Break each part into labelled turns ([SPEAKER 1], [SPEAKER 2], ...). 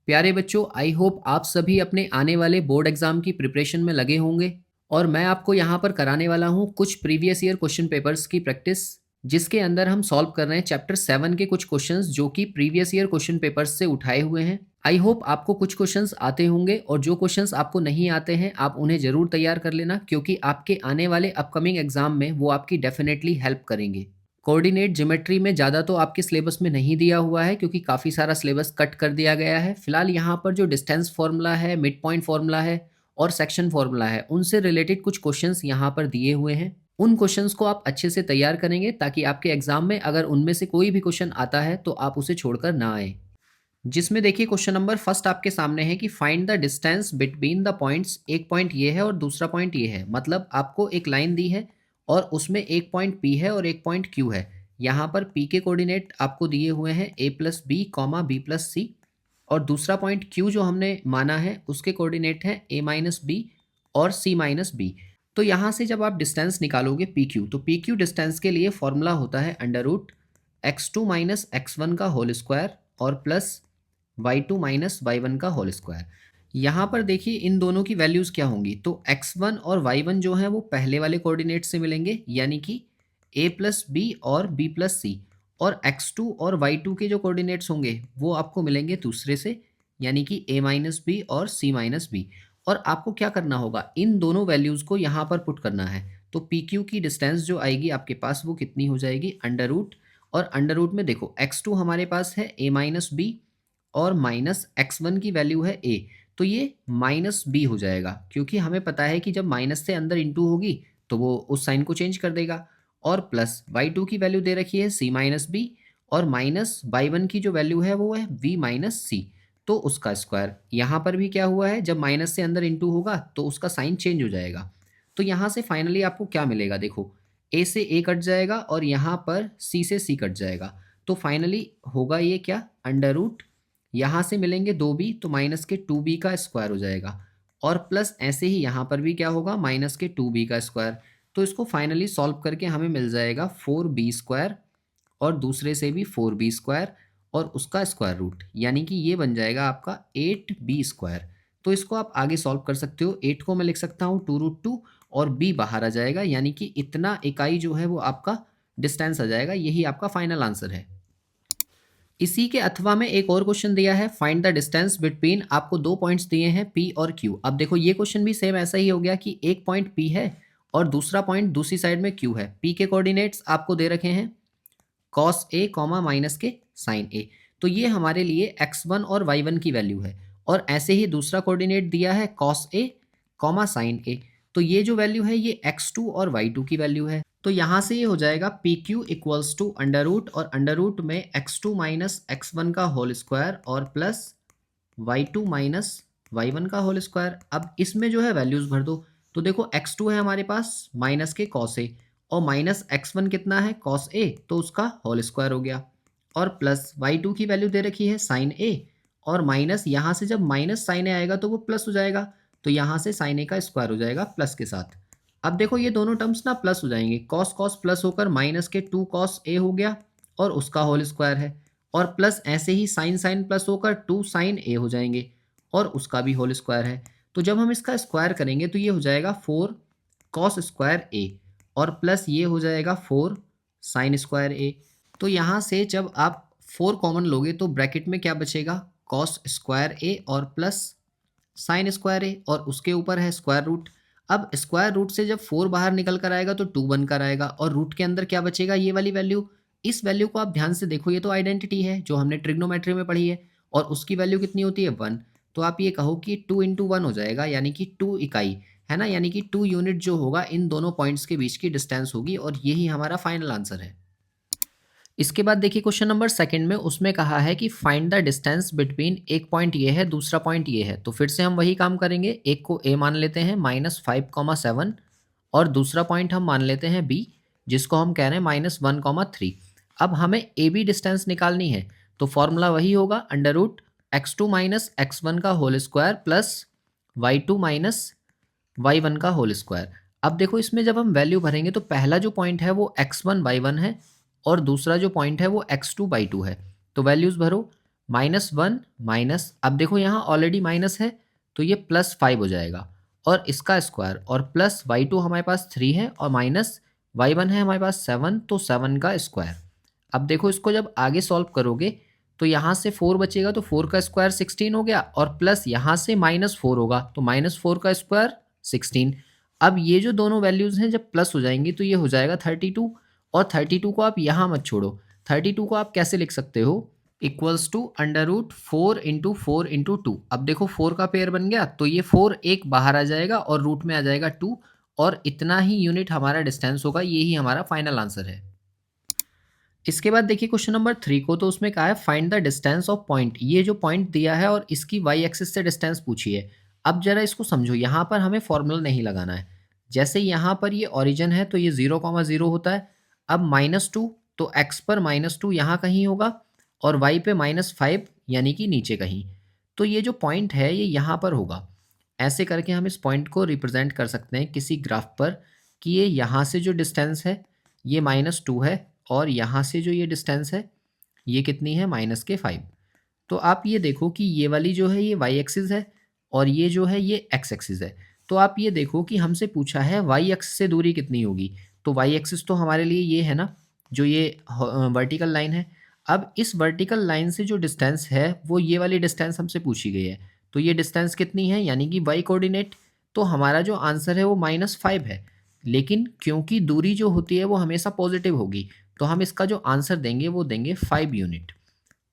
[SPEAKER 1] प्यारे बच्चों, I hope आप सभी अपने आने वाले बोर्ड एग्जाम की प्रिपरेशन में लगे होंगे और मैं आपको यहाँ पर कराने वाला हूँ कुछ प्रीवियस ईयर क्वेश्चन पेपर्स की प्रैक्टिस, जिसके अंदर हम सॉल्व कर रहे हैं चैप्टर 7 के कुछ क्वेश्चंस जो कि प्रीवियस ईयर क्वेश्चन पेपर्स से उठाए हुए हैं। आई होप आपको कुछ क्वेश्चंस आते होंगे और जो क्वेश्चंस आपको नहीं आते हैं आप उन्हें जरूर तैयार कर लेना, क्योंकि आपके आने वाले अपकमिंग एग्जाम में वो आपकी डेफिनेटली हेल्प करेंगे। कोऑर्डिनेट ज्योमेट्री में ज़्यादा तो आपके सिलेबस में नहीं दिया हुआ है, क्योंकि काफ़ी सारा सिलेबस कट कर दिया गया है। फिलहाल यहाँ पर जो डिस्टेंस फार्मूला है, मिड पॉइंट फार्मूला है और सेक्शन फार्मूला है, उनसे रिलेटेड कुछ क्वेश्चंस यहाँ पर दिए हुए हैं। उन क्वेश्चंस को आप अच्छे से तैयार करेंगे ताकि आपके एग्जाम में अगर उनमें से कोई भी क्वेश्चन आता है तो आप उसे छोड़कर ना आए। जिसमें देखिए क्वेश्चन नंबर फर्स्ट आपके सामने है कि find the distance between the points. एक पॉइंट ये है और दूसरा पॉइंट ये है, मतलब आपको एक लाइन दी है और उसमें एक पॉइंट P है और एक पॉइंट Q है। यहाँ पर P के कोऑर्डिनेट आपको दिए हुए हैं a+b, b+c, और दूसरा पॉइंट Q जो हमने माना है उसके कोऑर्डिनेट हैं a-b और c-b। तो यहाँ से जब आप डिस्टेंस निकालोगे PQ, तो PQ डिस्टेंस के लिए फॉर्मूला होता है √x2 - x1 का होल स्क्वायर और प्लस y2 - y1 का होल स्क्वायर। यहाँ पर देखिए इन दोनों की वैल्यूज़ क्या होंगी, तो x1 और y1 जो हैं वो पहले वाले कोऑर्डिनेट से मिलेंगे, यानी कि a+b और b+c, और x2 और y2 के जो कोऑर्डिनेट्स होंगे वो आपको मिलेंगे दूसरे से, यानी कि a-b और c-b। और आपको क्या करना होगा, इन दोनों वैल्यूज़ को यहाँ पर पुट करना है। तो PQ की डिस्टेंस जो आएगी आपके पास वो कितनी हो जाएगी, अंडर रूट, और अंडर रूट में देखो x2 हमारे पास है a-b और माइनस x1 की वैल्यू है a, तो ये -b हो जाएगा, क्योंकि हमें पता है कि जब माइनस से अंदर इंटू होगी तो वो उस साइन को चेंज कर देगा। और प्लस y2 की वैल्यू दे रखी है c-b, और माइनस y1 की जो वैल्यू है वो है b-c, तो उसका स्क्वायर। यहाँ पर भी क्या हुआ है, जब माइनस से अंदर इंटू होगा तो उसका साइन चेंज हो जाएगा। तो यहाँ से फाइनली आपको क्या मिलेगा, देखो a से a कट जाएगा और यहाँ पर c से c कट जाएगा, तो फाइनली होगा ये क्या, अंडर रूट, यहाँ से मिलेंगे 2b तो माइनस के 2b का स्क्वायर हो जाएगा, और प्लस ऐसे ही यहाँ पर भी क्या होगा, माइनस के 2b का स्क्वायर। तो इसको फाइनली सॉल्व करके हमें मिल जाएगा 4b² और दूसरे से भी 4b² और उसका स्क्वायर रूट, यानी कि ये बन जाएगा आपका 8b²। तो इसको आप आगे सॉल्व कर सकते हो। 8 को मैं लिख सकता हूँ 2√2 और b बाहर आ जाएगा, यानी कि इतना इकाई जो है वो आपका डिस्टेंस आ जाएगा। यही आपका फाइनल आंसर है। इसी के अथवा में एक और क्वेश्चन दिया है, फाइंड द डिस्टेंस बिटवीन, आपको दो पॉइंट्स दिए हैं P और Q। अब देखो ये क्वेश्चन भी सेम ऐसा ही हो गया कि एक पॉइंट P है और दूसरा पॉइंट दूसरी साइड में Q है। P के कोऑर्डिनेट्स आपको दे रखे हैं cos a, माइनस के sin a, तो ये हमारे लिए x1 और y1 की वैल्यू है। और ऐसे ही दूसरा कोऑर्डिनेट दिया है cos a, sin a, तो ये जो वैल्यू है ये x2 और y2 की वैल्यू है। तो यहाँ से ये हो जाएगा PQ equals to under root, और अंडर रूट में x2 - x1 का होल स्क्वायर और प्लस y2 - y1 का होल स्क्वायर। अब इसमें जो है वैल्यूज भर दो, तो देखो x2 है हमारे पास माइनस के cos a, और माइनस x1 कितना है cos a, तो उसका होल स्क्वायर हो गया, और प्लस y2 की वैल्यू दे रखी है sin a, और माइनस यहाँ से जब माइनस sin a आएगा तो वो प्लस हो जाएगा, तो यहाँ से sin a का स्क्वायर हो जाएगा प्लस के साथ। अब देखो ये दोनों टर्म्स ना प्लस हो जाएंगे, cos cos प्लस होकर माइनस के 2 cos a हो गया और उसका होल स्क्वायर है, और प्लस ऐसे ही sin sin प्लस होकर 2 sin a हो जाएंगे और उसका भी होल स्क्वायर है। तो जब हम इसका स्क्वायर करेंगे तो ये हो जाएगा 4 cos स्क्वायर a और प्लस ये हो जाएगा 4 sin स्क्वायर a। तो यहाँ से जब आप 4 कॉमन लोगे तो ब्रैकेट में क्या बचेगा, cos स्क्वायर a और प्लस साइन स्क्वायर ए, और उसके ऊपर है स्क्वायर रूट। अब स्क्वायर रूट से जब 4 बाहर निकल कर आएगा तो 2 बनकर आएगा, और रूट के अंदर क्या बचेगा, ये वाली वैल्यू। इस वैल्यू को आप ध्यान से देखो, ये तो आइडेंटिटी है जो हमने ट्रिग्नोमेट्री में पढ़ी है, और उसकी वैल्यू कितनी होती है 1। तो आप ये कहो कि 2 × 1 हो जाएगा, यानी कि 2 इकाई है ना, यानी कि 2 यूनिट जो होगा इन दोनों पॉइंट्स के बीच की डिस्टेंस होगी, और यही हमारा फाइनल आंसर है। इसके बाद देखिए क्वेश्चन नंबर सेकंड में उसमें कहा है कि फाइंड द डिस्टेंस बिटवीन, एक पॉइंट ये है दूसरा पॉइंट ये है, तो फिर से हम वही काम करेंगे। एक को a मान लेते हैं -5,7, और दूसरा पॉइंट हम मान लेते हैं b, जिसको हम कह रहे हैं -1,3। अब हमें ए बी डिस्टेंस निकालनी है, तो फॉर्मूला वही होगा अंडर रूट x2 - x1 का whole square plus y2 - y1 का होल स्क्वायर। अब देखो इसमें जब हम वैल्यू भरेंगे तो पहला जो पॉइंट है वो x1/1 है और दूसरा जो पॉइंट है वो x2/2 है। तो वैल्यूज़ भरो, -1 माइनस, अब देखो यहाँ ऑलरेडी माइनस है तो ये +5 हो जाएगा, और इसका स्क्वायर, और प्लस y2 हमारे पास 3 है और माइनस y1 है हमारे पास 7, तो 7 का स्क्वायर। अब देखो इसको जब आगे सॉल्व करोगे तो यहाँ से 4 बचेगा, तो 4 का स्क्वायर 16 हो गया, और प्लस यहाँ से -4 होगा तो -4 का स्क्वायर 16। अब ये जो दोनों वैल्यूज़ हैं जब प्लस हो जाएंगी तो ये हो जाएगा 32, और 32 को आप यहाँ मत छोड़ो, 32 को आप कैसे लिख सकते हो, इक्वल्स टू √4 × 4 × 2। अब देखो 4 का पेयर बन गया तो ये 4 एक बाहर आ जाएगा और रूट में आ जाएगा 2, और इतना ही यूनिट हमारा डिस्टेंस होगा, ये ही हमारा फाइनल आंसर है। इसके बाद देखिए क्वेश्चन नंबर 3 को, तो उसमें कहा है find the distance of point. ये जो पॉइंट दिया है और इसकी वाई एक्सिस से डिस्टेंस पूछी है। अब जरा इसको समझो, यहाँ पर हमें फॉर्मूला नहीं लगाना है। जैसे यहाँ पर ये ओरिजिन है तो ये 0,0 होता है। अब -2 तो x पर -2 यहाँ कहीं होगा, और y पे -5 यानी कि नीचे कहीं। तो ये जो पॉइंट है ये यहाँ पर होगा। ऐसे करके हम इस पॉइंट को रिप्रेजेंट कर सकते हैं किसी ग्राफ पर, कि ये यहाँ से जो डिस्टेंस है ये -2 है, और यहाँ से जो ये डिस्टेंस है ये कितनी है, -5। तो आप ये देखो कि ये वाली जो है ये वाई एक्सिस है, और ये जो है ये एक्स एक्सिस है। तो आप ये देखो कि हमसे पूछा है वाई एक्सिस से दूरी कितनी होगी, तो वाई एक्सिस तो हमारे लिए ये है ना, जो ये वर्टिकल लाइन है। अब इस वर्टिकल लाइन से जो डिस्टेंस है वो ये वाली डिस्टेंस हमसे पूछी गई है, तो ये डिस्टेंस कितनी है, यानी कि वाई कोऑर्डिनेट। तो हमारा जो आंसर है वो -5 है, लेकिन क्योंकि दूरी जो होती है वो हमेशा पॉजिटिव होगी, तो हम इसका जो आंसर देंगे वो देंगे 5 यूनिट।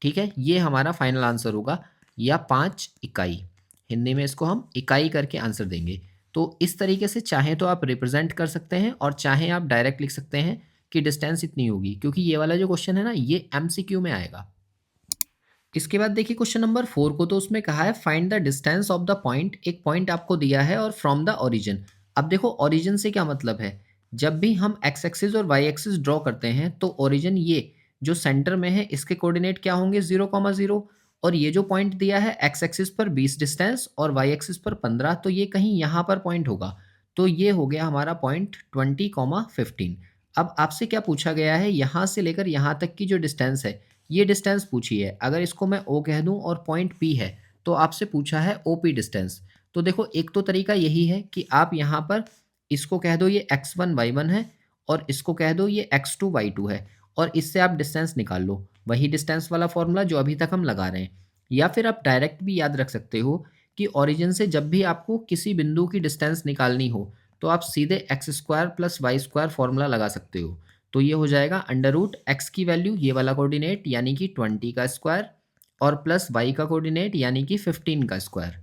[SPEAKER 1] ठीक है, ये हमारा फाइनल आंसर होगा, या 5 इकाई। हिंदी में इसको हम इकाई करके आंसर देंगे। तो इस तरीके से चाहे तो आप रिप्रेजेंट कर सकते हैं, और चाहे आप डायरेक्ट लिख सकते हैं कि डिस्टेंस इतनी होगी, क्योंकि ये वाला जो क्वेश्चन है ना ये एमसीक्यू में आएगा। इसके बाद देखिए क्वेश्चन नंबर 4 को, तो उसमें कहा है find the distance of the point. एक पॉइंट आपको दिया है और फ्रॉम द ओरिजिन। अब देखो ओरिजिन से क्या मतलब है, जब भी हम एक्स एक्सिस और वाई एक्सिस ड्रॉ करते हैं तो ओरिजिन ये जो सेंटर में है इसके कोऑर्डिनेट क्या होंगे, 0,0, और ये जो पॉइंट दिया है एक्स एक्सिस पर 20 डिस्टेंस और वाई एक्सिस पर 15, तो ये कहीं यहाँ पर पॉइंट होगा। तो ये हो गया हमारा पॉइंट 20,15। अब आपसे क्या पूछा गया है, यहाँ से लेकर यहाँ तक की जो डिस्टेंस है ये डिस्टेंस पूछी है। अगर इसको मैं O कह दूं और पॉइंट P है तो आपसे पूछा है OP डिस्टेंस। तो देखो एक तो तरीका यही है कि आप यहाँ पर इसको कह दो ये x1 y1 है, और इसको कह दो ये x2 y2 है, और इससे आप डिस्टेंस निकाल लो, वही डिस्टेंस वाला फॉर्मूला जो अभी तक हम लगा रहे हैं। या फिर आप डायरेक्ट भी याद रख सकते हो कि ओरिजिन से जब भी आपको किसी बिंदु की डिस्टेंस निकालनी हो तो आप सीधे x² + y² फॉर्मूला लगा सकते हो। तो ये हो जाएगा √x की वैल्यू ये वाला कोऑर्डिनेट यानी कि 20 का स्क्वायर, और प्लस y का कोऑर्डिनेट यानी कि 15 का स्क्वायर।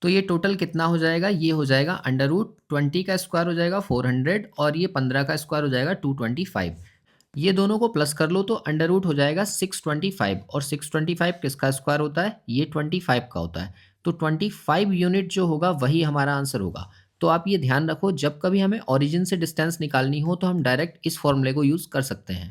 [SPEAKER 1] तो ये टोटल कितना हो जाएगा, ये हो जाएगा √20 का स्क्वायर हो जाएगा 400, और ये 15 का स्क्वायर हो जाएगा 225। ये दोनों को प्लस कर लो तो अंडर रूट हो जाएगा 625, और 625 किसका स्क्वायर होता है, ये 25 का होता है। तो 25 यूनिट जो होगा वही हमारा आंसर होगा। तो आप ये ध्यान रखो, जब कभी हमें ओरिजिन से डिस्टेंस निकालनी हो तो हम डायरेक्ट इस फॉर्मूले को यूज़ कर सकते हैं।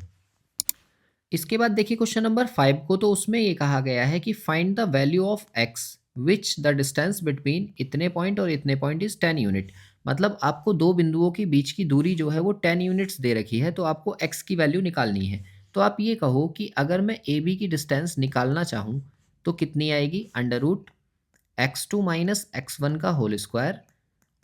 [SPEAKER 1] इसके बाद देखिए क्वेश्चन नंबर 5 को, तो उसमें ये कहा गया है कि find the value of x which the distance between इतने पॉइंट और इतने पॉइंट इज 10 यूनिट। मतलब आपको दो बिंदुओं के बीच की दूरी जो है वो 10 यूनिट्स दे रखी है, तो आपको x की वैल्यू निकालनी है। तो आप ये कहो कि अगर मैं ए बी की डिस्टेंस निकालना चाहूँ तो कितनी आएगी, √x2 - x1 का होल स्क्वायर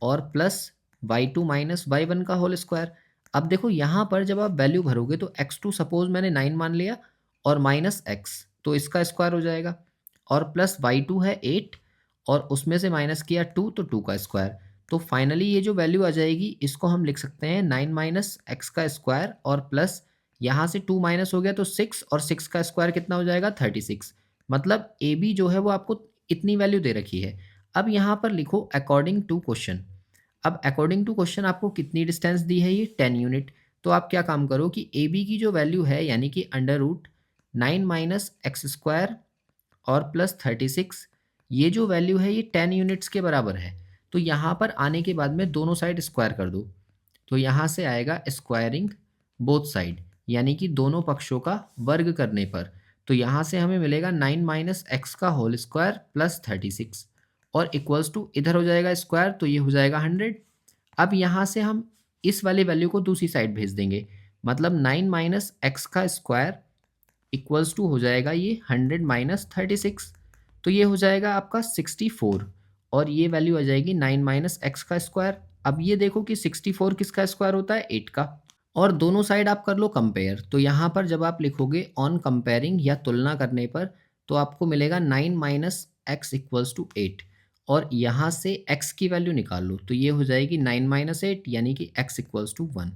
[SPEAKER 1] और प्लस y2 - y1 का होल स्क्वायर। अब देखो यहाँ पर जब आप वैल्यू भरोगे तो x2 सपोज मैंने 9 मान लिया, और -x तो इसका स्क्वायर हो जाएगा, और प्लस y2 है 8, और उसमें से माइनस किया 2 तो 2 का स्क्वायर। तो फाइनली ये जो वैल्यू आ जाएगी इसको हम लिख सकते हैं 9 - x का स्क्वायर, और प्लस यहाँ से 2 माइनस हो गया तो 6, और 6 का स्क्वायर कितना हो जाएगा 36। मतलब ए बी जो है वो आपको इतनी वैल्यू दे रखी है। अब यहाँ पर लिखो अकॉर्डिंग टू क्वेश्चन। अब अकॉर्डिंग टू क्वेश्चन आपको कितनी डिस्टेंस दी है, ये 10 यूनिट। तो आप क्या काम करो कि ए बी की जो वैल्यू है यानी कि √9 - x स्क्वायर और प्लस 36, ये जो वैल्यू है ये 10 यूनिट्स के बराबर है। तो यहाँ पर आने के बाद में दोनों साइड स्क्वायर कर दो, तो यहाँ से आएगा स्क्वायरिंग बोथ साइड, यानी कि दोनों पक्षों का वर्ग करने पर। तो यहाँ से हमें मिलेगा 9 - x का होल स्क्वायर प्लस 36, और इक्वल्स टू इधर हो जाएगा स्क्वायर, तो ये हो जाएगा 100। अब यहाँ से हम इस वाली वैल्यू को दूसरी साइड भेज देंगे, मतलब 9 - x का स्क्वायर इक्वल्स टू हो जाएगा ये 100 माइनस 36, तो ये हो जाएगा आपका 64 और ये वैल्यू आ जाएगी 9 माइनस एक्स का स्क्वायर। अब ये देखो कि 64 किसका स्क्वायर होता है, 8 का। और दोनों साइड आप कर लो कंपेयर, तो यहाँ पर जब आप लिखोगे ऑन कंपेयरिंग या तुलना करने पर, तो आपको मिलेगा 9 माइनस एक्स इक्वल्स टू 8 और यहाँ से x की वैल्यू निकाल लो, तो ये हो जाएगी 9 माइनस 8 यानी कि x इक्वल्स टू 1।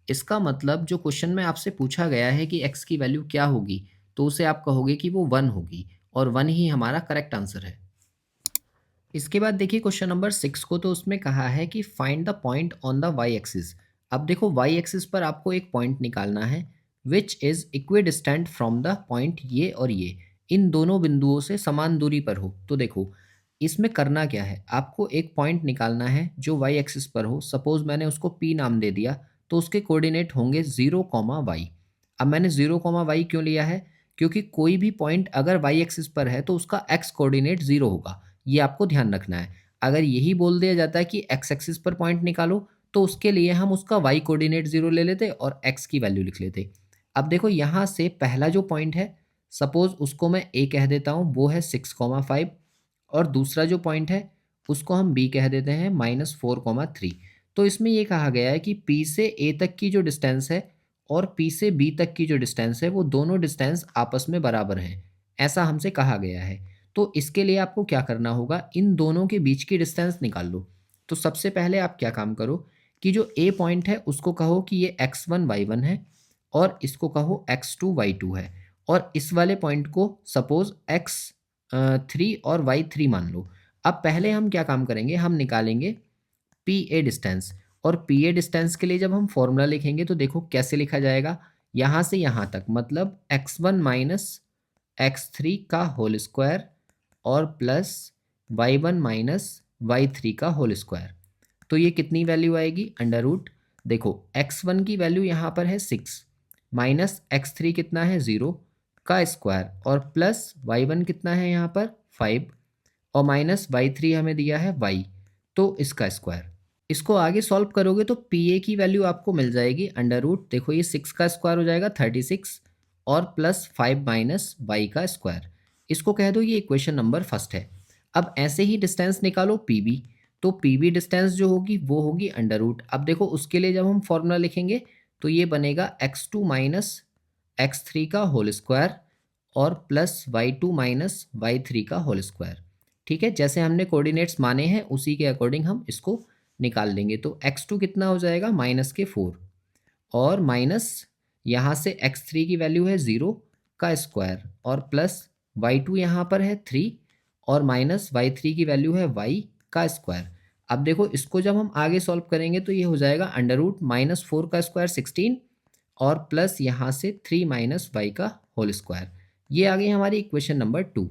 [SPEAKER 1] इसका मतलब जो क्वेश्चन में आपसे पूछा गया है कि x की वैल्यू क्या होगी, तो उसे आप कहोगे कि वो 1 होगी और 1 ही हमारा करेक्ट आंसर है। इसके बाद देखिए क्वेश्चन नंबर 6 को, तो उसमें कहा है कि find the point on the y axis. अब देखो वाई एक्सिस पर आपको एक पॉइंट निकालना है which is equidistant from the point ये और ये, इन दोनों बिंदुओं से समान दूरी पर हो। तो देखो इसमें करना क्या है, आपको एक पॉइंट निकालना है जो वाई एक्सिस पर हो। सपोज मैंने उसको पी नाम दे दिया, तो उसके कोऑर्डिनेट होंगे 0, अब मैंने 0, क्यों लिया है, क्योंकि कोई भी पॉइंट अगर वाई एक्सिस पर है तो उसका एक्स कोऑर्डिनेट 0 होगा, ये आपको ध्यान रखना है। अगर यही बोल दिया जाता है कि एक्स एक्सिस पर पॉइंट निकालो, तो उसके लिए हम उसका वाई कोऑर्डिनेट 0 ले लेते और एक्स की वैल्यू लिख लेते। अब देखो यहाँ से पहला जो पॉइंट है, सपोज उसको मैं ए कह देता हूँ, वो है 6, 5 और दूसरा जो पॉइंट है उसको हम बी कह देते हैं -4, 3। तो इसमें ये कहा गया है कि पी से ए तक की जो डिस्टेंस है और पी से बी तक की जो डिस्टेंस है, वो दोनों डिस्टेंस आपस में बराबर हैं, ऐसा हमसे कहा गया है। तो इसके लिए आपको क्या करना होगा, इन दोनों के बीच की डिस्टेंस निकाल लो। तो सबसे पहले आप क्या काम करो कि जो ए पॉइंट है उसको कहो कि ये x1 y1 है और इसको कहो x2 y2 है और इस वाले पॉइंट को सपोज x3 और y3 मान लो। अब पहले हम क्या काम करेंगे, हम निकालेंगे पी ए डिस्टेंस और पी ए डिस्टेंस के लिए जब हम फॉर्मूला लिखेंगे तो देखो कैसे लिखा जाएगा, यहाँ से यहाँ तक मतलब x1 माइनस x3 का होल स्क्वायर और प्लस y1 माइनस y3 का होल स्क्वायर। तो ये कितनी वैल्यू आएगी, अंडर रूट, देखो x1 की वैल्यू यहाँ पर है 6 माइनस x3 कितना है 0 का स्क्वायर और प्लस y1 कितना है यहाँ पर 5 और माइनस y3 हमें दिया है y, तो इसका स्क्वायर। इसको आगे सॉल्व करोगे तो पी ए की वैल्यू आपको मिल जाएगी अंडर रूट, देखो ये 6 का स्क्वायर हो जाएगा 36 और प्लस 5 माइनस वाई का स्क्वायर। इसको कह दो ये इक्वेशन नंबर फर्स्ट है। अब ऐसे ही डिस्टेंस निकालो पी बी, तो पी बी डिस्टेंस जो होगी वो होगी अंडर रूट। अब देखो उसके लिए जब हम फॉर्मूला लिखेंगे तो ये बनेगा x2 माइनस x3 का होल स्क्वायर और प्लस y2 माइनस y3 का होल स्क्वायर। ठीक है, जैसे हमने कोऑर्डिनेट्स माने हैं उसी के अकॉर्डिंग हम इसको निकाल लेंगे। तो x2 कितना हो जाएगा -4 और माइनस यहाँ से x3 की वैल्यू है 0 का स्क्वायर और प्लस y2 यहाँ पर है 3 और माइनस y3 की वैल्यू है y का स्क्वायर। अब देखो इसको जब हम आगे सॉल्व करेंगे तो ये हो जाएगा अंडर रूट -4 का स्क्वायर 16 और प्लस यहाँ से 3 माइनस वाई का होल स्क्वायर। ये आ गई हमारी इक्वेशन नंबर 2।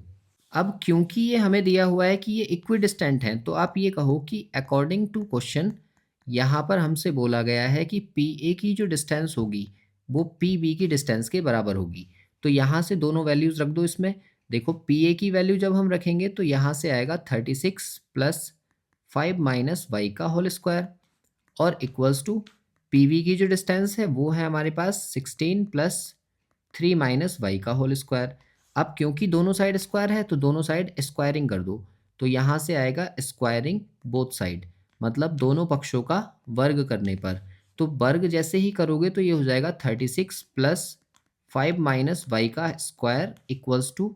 [SPEAKER 1] अब क्योंकि ये हमें दिया हुआ है कि ये इक्विडिस्टेंट हैं, तो आप ये कहो कि अकॉर्डिंग टू क्वेश्चन यहाँ पर हमसे बोला गया है कि पी ए की जो डिस्टेंस होगी वो पी बी की डिस्टेंस के बराबर होगी। तो यहाँ से दोनों वैल्यूज़ रख दो इसमें। देखो पी ए की वैल्यू जब हम रखेंगे तो यहाँ से आएगा 36 प्लस 5 माइनस वाई का होल स्क्वायर और इक्वल्स टू पी वी की जो डिस्टेंस है वो है हमारे पास 16 प्लस 3 माइनस वाई का होल स्क्वायर। अब क्योंकि दोनों साइड स्क्वायर है तो दोनों साइड स्क्वायरिंग कर दो, तो यहाँ से आएगा स्क्वायरिंग बोथ साइड, मतलब दोनों पक्षों का वर्ग करने पर। तो वर्ग जैसे ही करोगे तो ये हो जाएगा 36 प्लस 5 माइनस वाई का square equals to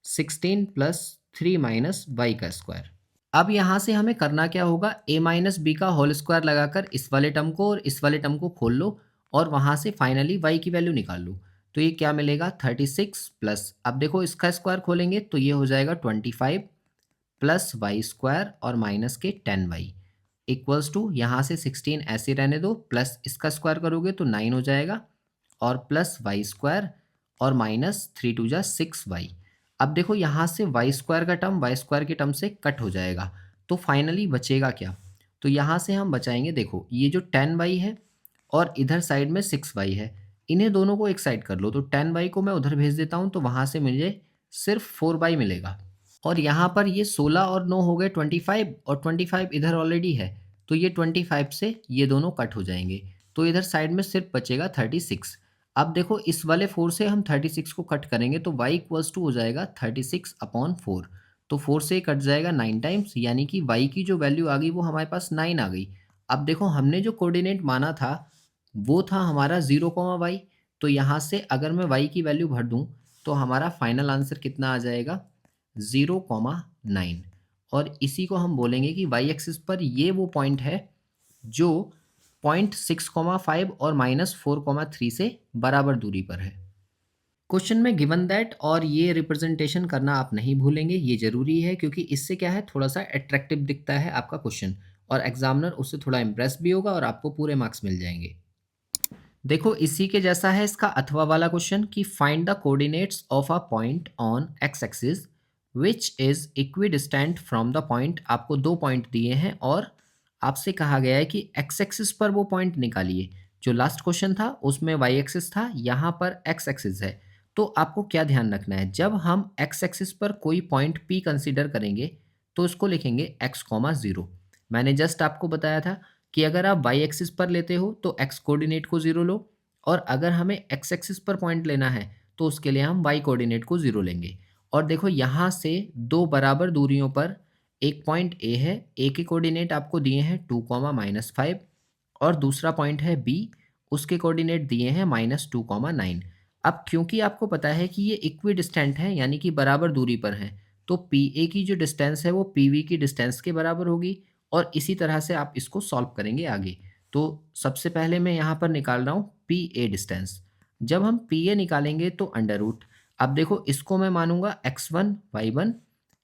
[SPEAKER 1] 16 plus 3 minus y का स्क्वायर। अब यहाँ से हमें करना क्या होगा, a माइनस बी का होल स्क्वायर लगाकर इस वाले टर्म को और इस वाले टर्म को खोल लो और वहाँ से फाइनली y की वैल्यू निकाल लो। तो ये क्या मिलेगा 36 प्लस, अब देखो इसका स्क्वायर खोलेंगे तो ये हो जाएगा 25 प्लस वाई स्क्वायर और माइनस के 10y इक्वल्स टू यहाँ से 16 ऐसे रहने दो, प्लस इसका स्क्वायर करोगे तो 9 हो जाएगा और प्लस वाई स्क्वायर और माइनस 3 2 जा 6y। अब देखो यहाँ से वाई स्क्वायर का टर्म वाई स्क्वायर के टर्म से कट हो जाएगा, तो फाइनली बचेगा क्या, तो यहाँ से हम बचाएंगे, देखो ये जो 10y है और इधर साइड में 6y है, इन्हें दोनों को एक साइड कर लो। तो 10y को मैं उधर भेज देता हूँ तो वहाँ से मुझे सिर्फ 4y मिलेगा और यहाँ पर ये 16 और 9 हो गए 25 और 25 इधर ऑलरेडी है, तो ये 25 से ये दोनों कट हो जाएंगे, तो इधर साइड में सिर्फ बचेगा 36। अब देखो इस वाले 4 से हम 36 को कट करेंगे तो y इक्वल्स टू हो जाएगा 36/4। तो 4 से कट जाएगा 9 टाइम्स, यानी कि y की जो वैल्यू आ गई वो हमारे पास 9 आ गई। अब देखो हमने जो कोऑर्डिनेट माना था वो था हमारा 0, तो यहाँ से अगर मैं y की वैल्यू भर दूँ तो हमारा फाइनल आंसर कितना आ जाएगा 0,9। और इसी को हम बोलेंगे कि y एक्सिस पर ये वो पॉइंट है जो 0.6,5 और -4,3 से बराबर दूरी पर है। क्वेश्चन में गिवन दैट और ये रिप्रेजेंटेशन करना आप नहीं भूलेंगे, ये ज़रूरी है क्योंकि इससे क्या है थोड़ा-सा अट्रैक्टिव दिखता है आपका क्वेश्चन और एग्जामिनर उससे थोड़ा इम्प्रेस भी होगा और आपको पूरे मार्क्स मिल जाएंगे। देखो इसी के जैसा है इसका अथवा वाला क्वेश्चन कि find the coordinates of a point on x axis which is equidistant from the point. आपको दो पॉइंट दिए हैं और आपसे कहा गया है कि एक्स एक्सिस पर वो पॉइंट निकालिए। जो लास्ट क्वेश्चन था उसमें वाई एक्सिस था, यहाँ पर एक्स एक्सिस है। तो आपको क्या ध्यान रखना है, जब हम एक्स एक्सिस पर कोई पॉइंट पी कंसीडर करेंगे तो उसको लिखेंगे x,0। मैंने जस्ट आपको बताया था कि अगर आप वाई एक्सिस पर लेते हो तो एक्स कोऑर्डिनेट को 0 लो, और अगर हमें एक्स एक्सिस पर पॉइंट लेना है तो उसके लिए हम वाई कोऑर्डिनेट को 0 लेंगे। और देखो यहाँ से दो बराबर दूरियों पर एक पॉइंट ए है, ए के कोऑर्डिनेट आपको दिए हैं 2,-5 और दूसरा पॉइंट है बी, उसके कोऑर्डिनेट दिए हैं -2,9। अब क्योंकि आपको पता है कि ये इक्वी डिस्टेंट है यानी कि बराबर दूरी पर हैं, तो पी ए की जो डिस्टेंस है वो पी वी की डिस्टेंस के बराबर होगी और इसी तरह से आप इसको सॉल्व करेंगे आगे। तो सबसे पहले मैं यहाँ पर निकाल रहा हूँ पी ए डिस्टेंस। जब हम पी ए निकालेंगे तो अंडर रूट, अब देखो इसको मैं मानूंगा x1 y1,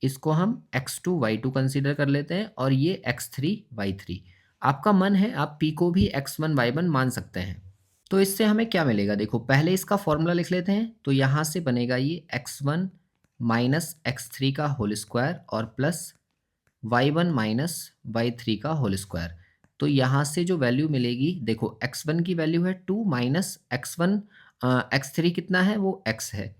[SPEAKER 1] इसको हम x2 y2 कंसीडर कर लेते हैं और ये x3 y3। आपका मन है आप p को भी x1 y1 मान सकते हैं। तो इससे हमें क्या मिलेगा, देखो पहले इसका फॉर्मूला लिख लेते हैं। तो यहाँ से बनेगा ये x1 माइनस x3 का होल स्क्वायर और प्लस y1 माइनस y3 का होल स्क्वायर। तो यहाँ से जो वैल्यू मिलेगी, देखो x1 की वैल्यू है 2 माइनस x1, x3 कितना है वो x है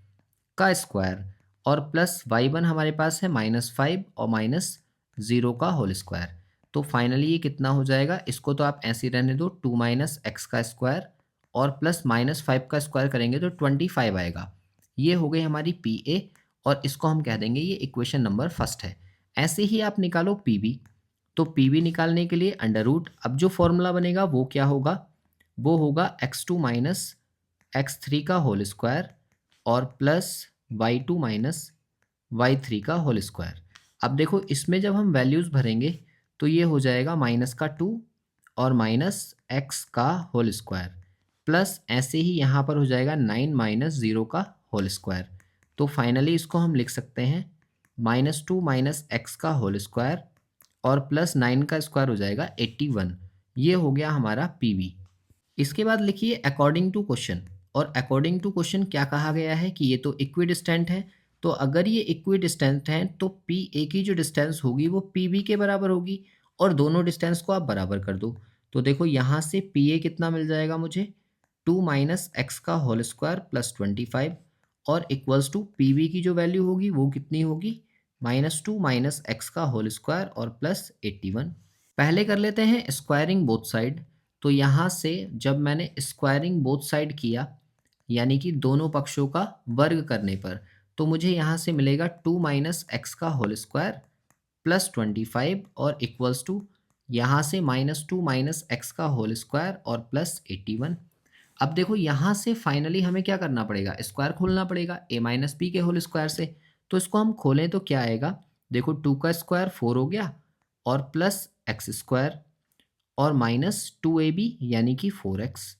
[SPEAKER 1] का स्क्वायर और प्लस y1 हमारे पास है -5 और -0 का होल स्क्वायर। तो फाइनली ये कितना हो जाएगा, इसको तो आप ऐसे ही रहने दो, 2 माइनस एक्स का स्क्वायर और प्लस -5 का स्क्वायर करेंगे तो 25 आएगा। ये हो गई हमारी पी ए और इसको हम कह देंगे ये इक्वेशन नंबर फर्स्ट है। ऐसे ही आप निकालो पी बी। तो पी बी निकालने के लिए अंडर रूट, अब जो फॉर्मूला बनेगा वो क्या होगा, वो होगा x2 माइनस x3 का होल स्क्वायर और प्लस y2 माइनस y3 का होल स्क्वायर। अब देखो इसमें जब हम वैल्यूज़ भरेंगे तो ये हो जाएगा -2 और माइनस एक्स का होल स्क्वायर प्लस ऐसे ही यहाँ पर हो जाएगा 9 माइनस 0 का होल स्क्वायर। तो फाइनली इसको हम लिख सकते हैं -2 माइनस एक्स का होल स्क्वायर और प्लस 9 का स्क्वायर हो जाएगा 81। ये हो गया हमारा पी वी। इसके बाद लिखिए अकॉर्डिंग टू क्वेश्चन, और अकॉर्डिंग टू क्वेश्चन क्या कहा गया है कि ये तो इक्वी डिस्टेंट है। तो अगर ये इक्वी डिस्टेंट हैं तो पी ए की जो डिस्टेंस होगी वो पी बी के बराबर होगी और दोनों डिस्टेंस को आप बराबर कर दो। तो देखो यहाँ से पी ए कितना मिल जाएगा मुझे, 2 माइनस एक्स का होल स्क्वायर प्लस 25 और इक्वल्स टू पी बी की जो वैल्यू होगी वो कितनी होगी, -2 माइनस एक्स का होल स्क्वायर और प्लस 81। पहले कर लेते हैं स्क्वायरिंग बोथ साइड। तो यहाँ से जब मैंने स्क्वायरिंग बोथ साइड किया यानी कि दोनों पक्षों का वर्ग करने पर, तो मुझे यहाँ से मिलेगा 2 माइनस एक्स का होल स्क्वायर प्लस 25 और इक्वल्स टू यहाँ से -2 माइनस एक्स का होल स्क्वायर और प्लस 81। अब देखो यहाँ से फाइनली हमें क्या करना पड़ेगा, स्क्वायर खोलना पड़ेगा ए माइनस बी के होल स्क्वायर से। तो इसको हम खोलें तो क्या आएगा, देखो 2 का स्क्वायर 4 हो गया और प्लस एक्स स्क्वायर और -2ab यानी कि 4x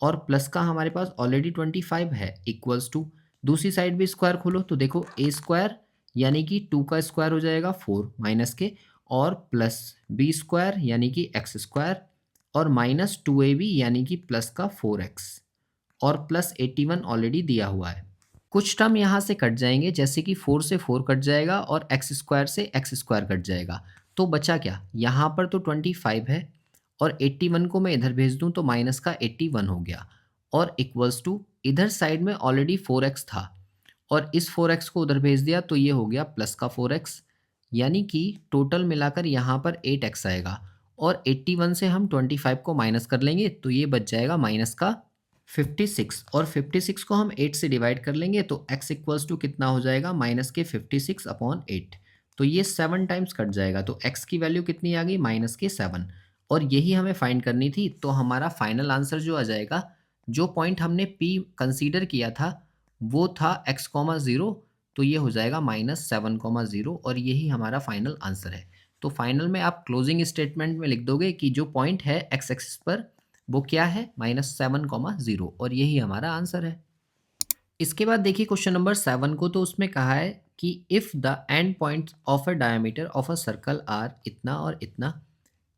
[SPEAKER 1] और प्लस का हमारे पास ऑलरेडी 25 है इक्वल्स टू, दूसरी साइड भी स्क्वायर खोलो तो देखो ए स्क्वायर यानी कि 2 का स्क्वायर हो जाएगा 4 माइनस के और प्लस बी स्क्वायर यानी कि एक्स स्क्वायर और -2ab यानी कि प्लस का 4x और प्लस 81 ऑलरेडी दिया हुआ है। कुछ टर्म यहाँ से कट जाएंगे जैसे कि 4 से 4 कट जाएगा और एक्स स्क्वायर से एक्स स्क्वायर कट जाएगा। तो बचा क्या, यहाँ पर तो 25 है और 81 को मैं इधर भेज दूँ तो माइनस का 81 हो गया और इक्वल्स टू इधर साइड में ऑलरेडी 4x था और इस 4x को उधर भेज दिया तो ये हो गया प्लस का 4x, यानी कि टोटल मिलाकर यहाँ पर 8x आएगा और 81 से हम 25 को माइनस कर लेंगे तो ये बच जाएगा माइनस का 56 और 56 को हम 8 से डिवाइड कर लेंगे तो x इक्वल्स टू कितना हो जाएगा माइनस के 56 अपॉन 8। तो ये 7 टाइम्स कट जाएगा तो x की वैल्यू कितनी आ गई माइनस के 7। और यही हमें फाइंड करनी थी। तो हमारा फाइनल आंसर जो आ जाएगा, जो पॉइंट हमने p कंसीडर किया था वो था x कॉमा 0, तो ये हो जाएगा माइनस 7 कॉमा 0 और यही हमारा फाइनल आंसर है। तो फाइनल में आप क्लोजिंग स्टेटमेंट में लिख दोगे कि जो पॉइंट है x एक्सिस पर वो क्या है -7, 0 और यही हमारा आंसर है। इसके बाद देखिए क्वेश्चन नंबर 7 को, तो उसमें कहा है कि if the end point of a diameter of a circle are इतना और इतना,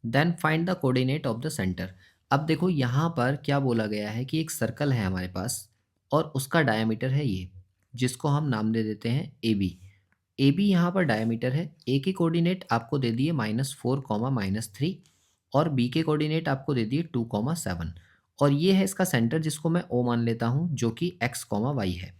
[SPEAKER 1] then find the coordinate of the centre. अब देखो यहाँ पर क्या बोला गया है कि एक सर्कल है हमारे पास और उसका डायमीटर है ये, जिसको हम नाम दे देते हैं ए बी। ए बी यहाँ पर डायमीटर है। ए के कोऑर्डिनेट आपको दे दिए -4, -3 और बी के कोऑर्डिनेट आपको दे दिए 2, 7 और ये है इसका सेंटर जिसको मैं ओ मान लेता हूँ जो कि x, y है।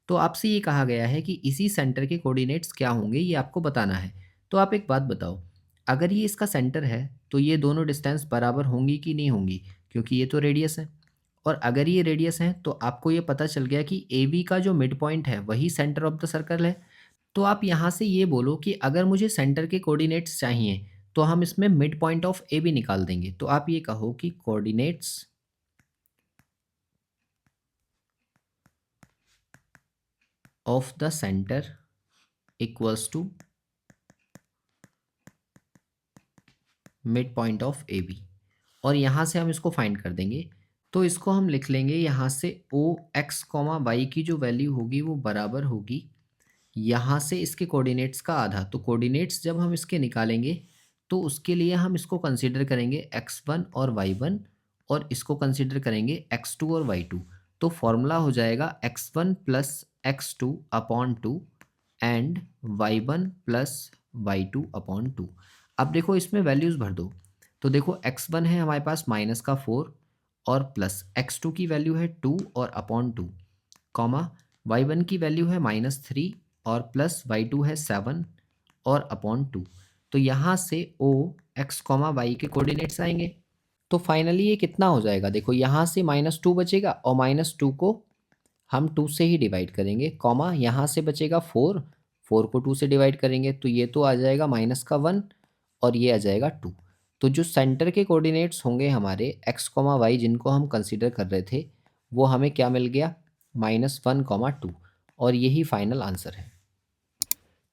[SPEAKER 1] तो आपसे ये कहा गया है कि इसी सेंटर के कोऑर्डिनेट्स क्या होंगे ये आपको बताना है। तो आप एक बात बताओ, अगर ये इसका सेंटर है तो ये दोनों डिस्टेंस बराबर होंगी कि नहीं होंगी, क्योंकि ये तो रेडियस है। और अगर ये रेडियस है तो आपको ये पता चल गया कि ए बी का जो मिड पॉइंट है वही सेंटर ऑफ द सर्कल है। तो आप यहाँ से ये बोलो कि अगर मुझे सेंटर के कोऑर्डिनेट्स चाहिए तो हम इसमें mid point of A B निकाल देंगे। तो आप ये कहो कि coordinates of the centre equals to mid point of A B और यहाँ से हम इसको फाइंड कर देंगे। तो इसको हम लिख लेंगे यहाँ से ओ एक्स कॉमा वाई की जो वैल्यू होगी वो बराबर होगी यहाँ से इसके कोऑर्डिनेट्स का आधा। तो कोऑर्डिनेट्स जब हम इसके निकालेंगे तो उसके लिए हम इसको कंसीडर करेंगे x1 और y1 और इसको कंसीडर करेंगे x2 और y2। तो फॉर्मूला हो जाएगा x1 plus x2 upon 2 and y1 plus y2 upon 2। अब देखो इसमें वैल्यूज़ भर दो। तो देखो x1 है हमारे पास माइनस का 4 और प्लस x2 की वैल्यू है 2 और अपॉन 2, कॉमा y1 की वैल्यू है -3 और प्लस y2 है 7 और अपॉन 2। तो यहाँ से ओ एक्स कॉमा वाई के कोऑर्डिनेट्स आएंगे। तो फाइनली ये कितना हो जाएगा, देखो यहाँ से -2 बचेगा और -2 को हम 2 से ही डिवाइड करेंगे, कॉमा यहाँ से बचेगा 4, 4 को 2 से डिवाइड करेंगे तो ये तो आ जाएगा -1 और ये आ जाएगा 2। तो जो सेंटर के कोऑर्डिनेट्स होंगे हमारे एक्स कॉमा वाई जिनको हम कंसीडर कर रहे थे वो हमें क्या मिल गया -1, 2 और यही फाइनल आंसर है।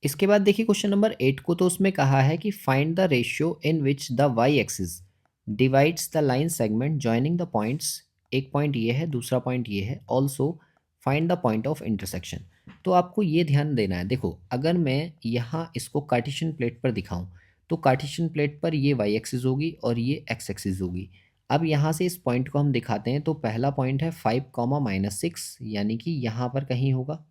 [SPEAKER 1] इसके बाद देखिए क्वेश्चन नंबर 8 को, तो उसमें कहा है कि find the ratio in which the y axis divides the line segment joining the points. एक पॉइंट ये है, दूसरा पॉइंट ये है। Also find the point of intersection. तो आपको ये ध्यान देना है, देखो अगर मैं यहाँ इसको कार्टेशियन प्लेट पर दिखाऊं तो कार्टेशियन प्लेट पर ये वाई एक्सिस होगी और ये एक्स एक्सिस होगी। अब यहाँ से इस पॉइंट को हम दिखाते हैं तो पहला पॉइंट है 5, -6 यानी कि यहाँ पर कहीं होगा।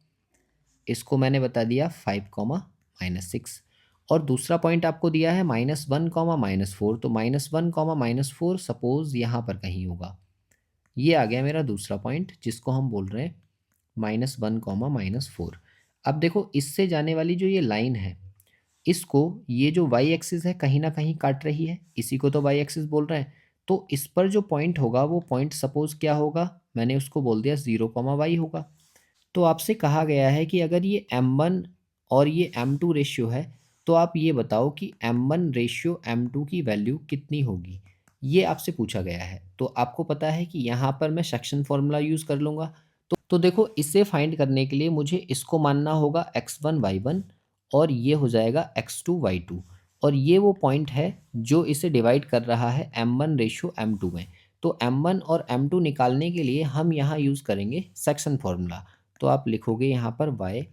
[SPEAKER 1] इसको मैंने बता दिया 5, -6 और दूसरा पॉइंट आपको दिया है -1, -4 तो -1, -4 सपोज यहाँ पर कहीं होगा। ये आ गया मेरा दूसरा पॉइंट जिसको हम बोल रहे हैं -1, -4। अब देखो इससे जाने वाली जो ये लाइन है इसको ये जो वाई एक्सिस है कहीं ना कहीं काट रही है, इसी को तो वाई एक्सिस बोल रहे हैं। तो इस पर जो पॉइंट होगा वो पॉइंट सपोज क्या होगा, मैंने उसको बोल दिया 0, y होगा। तो आपसे कहा गया है कि अगर ये m1 और ये m2 रेशियो है तो आप ये बताओ कि m1 रेशियो m2 की वैल्यू कितनी होगी, ये आपसे पूछा गया है। तो आपको पता है कि यहाँ पर मैं सेक्शन फॉर्मूला यूज़ कर लूँगा। तो देखो इसे फाइंड करने के लिए मुझे इसको मानना होगा x1 y1 और ये हो जाएगा x2 y2 और ये वो पॉइंट है जो इसे डिवाइड कर रहा है m1 रेशियो m2 में। तो m1 और m2 निकालने के लिए हम यहाँ यूज़ करेंगे सेक्शन फॉर्मूला। तो आप लिखोगे यहाँ पर y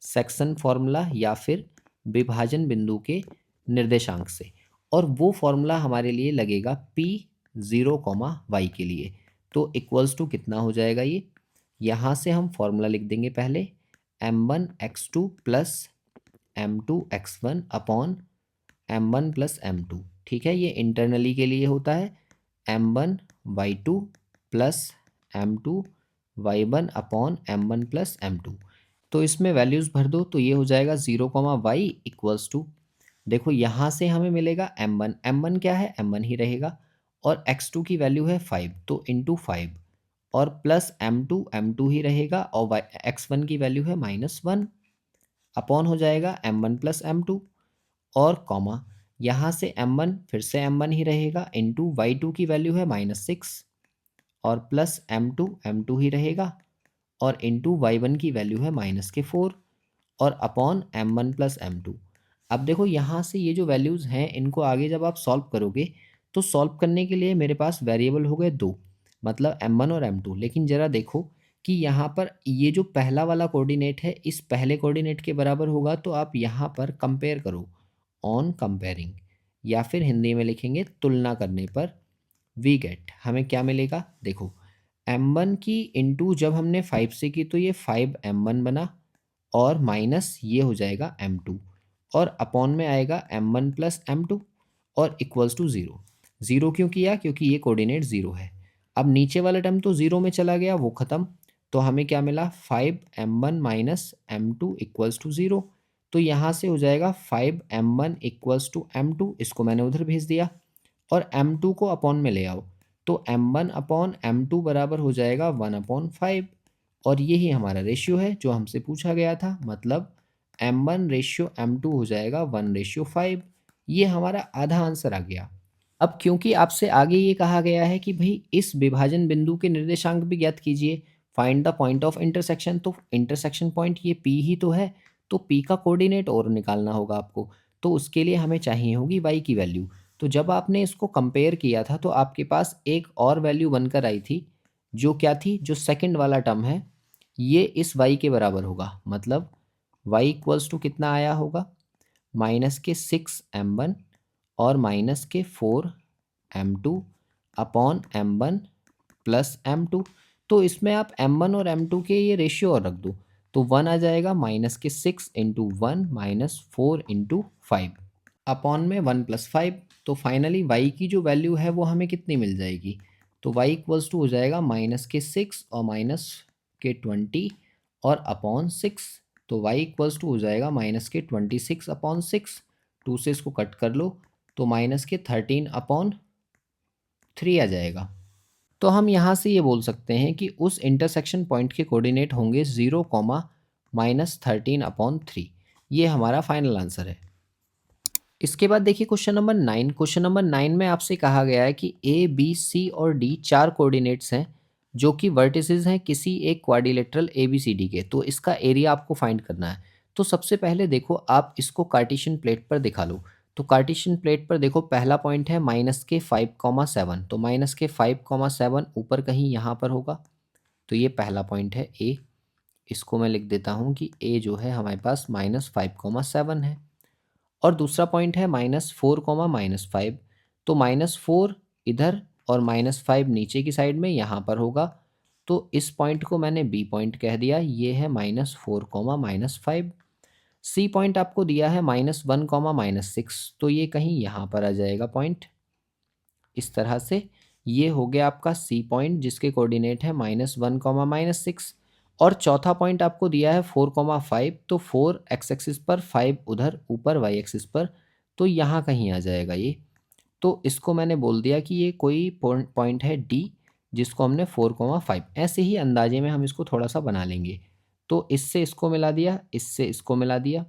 [SPEAKER 1] सेक्शन फॉर्मूला या फिर विभाजन बिंदु के निर्देशांक से, और वो फॉर्मूला हमारे लिए लगेगा P0, y के लिए। तो इक्वल्स टू कितना हो जाएगा ये, यहाँ से हम फॉर्मूला लिख देंगे पहले m1 x2 plus m2 x1 upon m1 plus m2। ठीक है, ये इंटरनली के लिए होता है m1 y2 plus m2 y1 upon m1 plus m2। तो इसमें वैल्यूज़ भर दो तो ये हो जाएगा 0, y इक्वल्स टू, देखो यहाँ से हमें मिलेगा m1, m1 क्या है m1 ही रहेगा और x2 की वैल्यू है 5 तो इंटू 5 और प्लस m2 ही रहेगा और x1 की वैल्यू है -1 अपॉन हो जाएगा m1 प्लस m2 और कॉमा यहाँ से m1 फिर से m1 ही रहेगा इंटू y2 की वैल्यू है -6 और प्लस m2 ही रहेगा और इंटू y1 की वैल्यू है -4 और अपॉन m1 प्लस m2। अब देखो यहाँ से ये जो वैल्यूज़ हैं इनको आगे जब आप सॉल्व करोगे तो सॉल्व करने के लिए मेरे पास वेरिएबल हो गए दो, मतलब m1 और m2। लेकिन ज़रा देखो कि यहाँ पर ये जो पहला वाला कोऑर्डिनेट है इस पहले कोऑर्डिनेट के बराबर होगा, तो आप यहाँ पर कंपेयर करो, ऑन कंपेयरिंग, या फिर हिंदी में लिखेंगे तुलना करने पर वी गेट, हमें क्या मिलेगा। देखो m1 की इंटू जब हमने 5 से की तो ये 5m1 बना और माइनस ये हो जाएगा m2 और अपॉन में आएगा m1 प्लस m2 और इक्वल्स टू ज़ीरो। ज़ीरो क्यों किया, क्योंकि ये कोऑर्डिनेट ज़ीरो है। अब नीचे वाला टर्म तो ज़ीरो में चला गया, वो ख़त्म, तो हमें क्या मिला 5m1 minus m2 equals to zero. तो यहाँ से हो जाएगा 5m1 इक्वल्स टू m2, इसको मैंने उधर भेज दिया और m2 को अपॉन में ले आओ, तो m1 अपॉन m2 बराबर हो जाएगा 1/5 और यही हमारा रेशियो है जो हमसे पूछा गया था, मतलब m1 रेशियो m2 हो जाएगा 1/5। ये हमारा आधा आंसर आ गया। अब क्योंकि आपसे आगे ये कहा गया है कि भाई इस विभाजन बिंदु के निर्देशांक भी ज्ञात कीजिए, find the point of intersection, तो इंटरसेक्शन पॉइंट ये P ही तो है, तो P का कोऑर्डिनेट और निकालना होगा आपको, तो उसके लिए हमें चाहिए होगी y की वैल्यू। तो जब आपने इसको कंपेयर किया था तो आपके पास एक और वैल्यू बनकर आई थी, जो क्या थी, जो सेकंड वाला टर्म है ये इस y के बराबर होगा, मतलब y इक्वल्स टू कितना आया होगा, -6m1 और -4m2 upon m1 plus m2। तो इसमें आप m1 और m2 के ये रेशियो और रख दो, तो 1 आ जाएगा, -6 इंटू 1 -4 इंटू 5 अपॉन में 1 प्लस 5। तो फाइनली y की जो वैल्यू है वो हमें कितनी मिल जाएगी, तो y इक्वल्स टू हो जाएगा -6 और -20 और अपॉन 6। तो y इक्वल्स टू हो जाएगा -26 अपॉन 6, 2 से इसको कट कर लो तो -13 अपॉन 3 आ जाएगा। तो हम यहाँ से ये बोल सकते हैं कि उस इंटरसेक्शन पॉइंट के कोऑर्डिनेट होंगे 0, -13 अपॉन 3। ये हमारा फाइनल आंसर है। इसके बाद देखिए क्वेश्चन नंबर 9। क्वेश्चन नंबर 9 में आपसे कहा गया है कि ए बी सी और डी चार कोऑर्डिनेट्स हैं जो कि वर्टिसेस हैं किसी एक quadrilateral A B C D के, तो इसका एरिया आपको फाइंड करना है। तो सबसे पहले देखो आप इसको कार्टेशियन प्लेट पर दिखा लो। तो कार्टेशियन प्लेट पर देखो पहला पॉइंट है -5,7, तो -5,7 ऊपर कहीं यहाँ पर होगा, तो ये पहला पॉइंट है ए। इसको मैं लिख देता हूँ कि ए जो है हमारे पास -5,7 है। और दूसरा पॉइंट है -4, -5, तो -4 इधर और -5 नीचे की साइड में यहाँ पर होगा, तो इस पॉइंट को मैंने बी पॉइंट कह दिया, ये है -4, -5। सी पॉइंट आपको दिया है -1, -6, तो ये कहीं यहाँ पर आ जाएगा पॉइंट, इस तरह से। ये हो गया आपका सी पॉइंट जिसके कोऑर्डिनेट है -1, -6। और चौथा पॉइंट आपको दिया है 4, 5, तो 4 एक्स एक्सिस पर, 5 उधर ऊपर वाई एक्सिस पर, तो यहाँ कहीं आ जाएगा ये। तो इसको मैंने बोल दिया कि ये कोई पॉइंट है डी, जिसको हमने 4, 5 ऐसे ही अंदाजे में हम इसको थोड़ा सा बना लेंगे। तो इससे इसको मिला दिया, इससे इसको मिला दिया,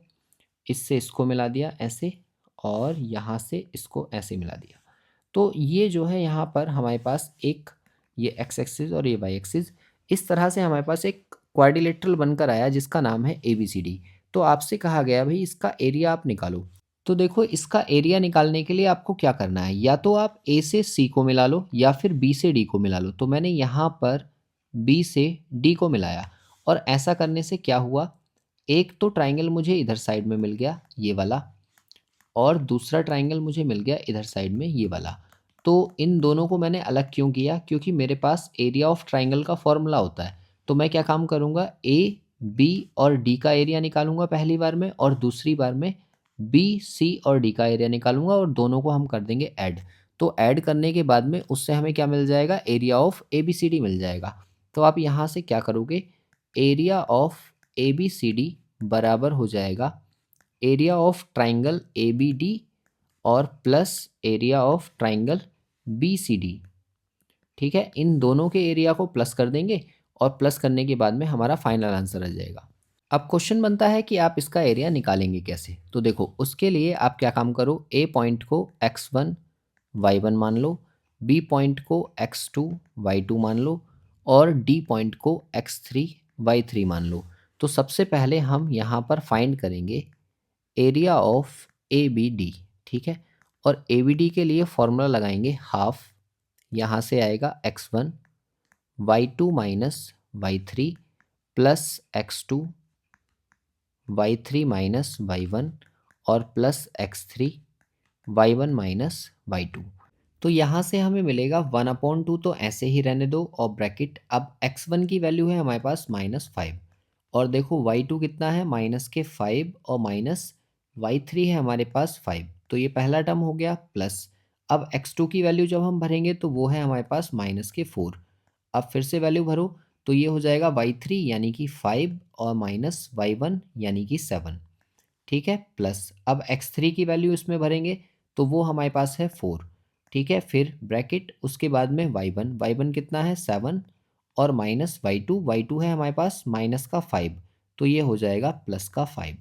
[SPEAKER 1] इससे इसको मिला दिया ऐसे, और यहाँ से इसको ऐसे मिला दिया। तो ये जो है यहाँ पर हमारे पास एक ये एक्स एक्सिस और ये वाई एक्सिस, इस तरह से हमारे पास एक क्वाड्रिलेटरल बनकर आया जिसका नाम है ए बी सी डी। तो आपसे कहा गया भाई इसका एरिया आप निकालो। तो देखो इसका एरिया निकालने के लिए आपको क्या करना है, या तो आप ए से सी को मिला लो या फिर बी से डी को मिला लो। तो मैंने यहाँ पर बी से डी को मिलाया, और ऐसा करने से क्या हुआ, एक तो ट्राइंगल मुझे इधर साइड में मिल गया ये वाला, और दूसरा ट्राइंगल मुझे मिल गया इधर साइड में ये वाला। तो इन दोनों को मैंने अलग क्यों किया, क्योंकि मेरे पास एरिया ऑफ ट्राइंगल का फॉर्मूला होता है। तो मैं क्या काम करूँगा, ए बी और डी का एरिया निकालूंगा पहली बार में, और दूसरी बार में बी सी और डी का एरिया निकालूंगा, और दोनों को हम कर देंगे ऐड। तो ऐड करने के बाद में उससे हमें क्या मिल जाएगा, area of A B C D मिल जाएगा। तो आप यहाँ से क्या करोगे, area of A B C D बराबर हो जाएगा area of triangle A B D और plus area of triangle B C D. ठीक है, इन दोनों के एरिया को प्लस कर देंगे और प्लस करने के बाद में हमारा फाइनल आंसर आ जाएगा। अब क्वेश्चन बनता है कि आप इसका एरिया निकालेंगे कैसे। तो देखो उसके लिए आप क्या काम करो, ए पॉइंट को x1 y1 मान लो, बी पॉइंट को x2 y2 मान लो और डी पॉइंट को x3 y3 मान लो। तो सबसे पहले हम यहाँ पर फाइंड करेंगे area of A B D. ठीक है, और ए बी डी के लिए फॉर्मूला लगाएंगे हाफ, यहाँ से आएगा x1 y2 minus y3 plus x2 y3 minus y1 और plus x3 y1 minus y2। तो यहाँ से हमें मिलेगा 1/2, तो ऐसे ही रहने दो और ब्रैकेट। अब x1 की वैल्यू है हमारे पास -5 और देखो y2 कितना है माइनस के 5 और माइनस y3 है हमारे पास 5। तो ये पहला टर्म हो गया प्लस। अब x2 की वैल्यू जब हम भरेंगे तो वो है हमारे पास माइनस के 4। अब फिर से वैल्यू भरो तो ये हो जाएगा y3 यानी कि 5 और माइनस y1 यानी कि 7। ठीक है, प्लस अब x3 की वैल्यू इसमें भरेंगे तो वो हमारे पास है 4। ठीक है, फिर ब्रैकेट उसके बाद में y1 कितना है 7 और माइनस y2 है हमारे पास माइनस का 5। तो ये हो जाएगा प्लस का 5।